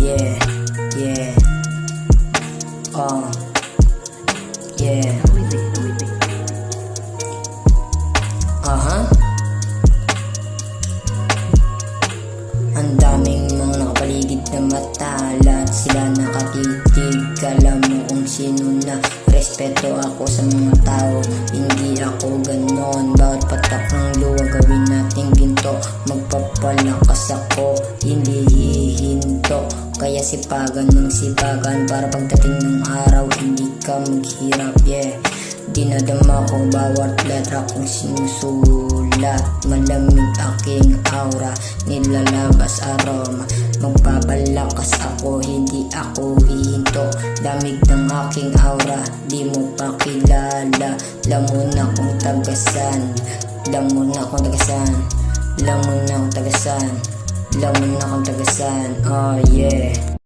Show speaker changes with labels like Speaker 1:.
Speaker 1: yeah, yeah. Oh, yeah. Ang daming mga nakapaligid na mata, lahat sila nakatitig. Alam mo kung sino na respeto ako sa mga tao, hindi ako ganon. Bawat patak ng luwa gawin nating ginto, magpapalakas ako, hindi hihinto. Kaya sipagan ng sipagan para pagdating ng araw hindi ka maghirap, yeah. Dinadama ko bawat letra kong sinusulat, malamig aking aura, nilalabas aroma. Magpapalakas ako, hindi ako hihinto. Damig ng aking aura, di mo pa kilala. Lamon akong tagasan, lamon akong tagasan, lamon akong tagasan, lamon akong tagasan. Oh yeah.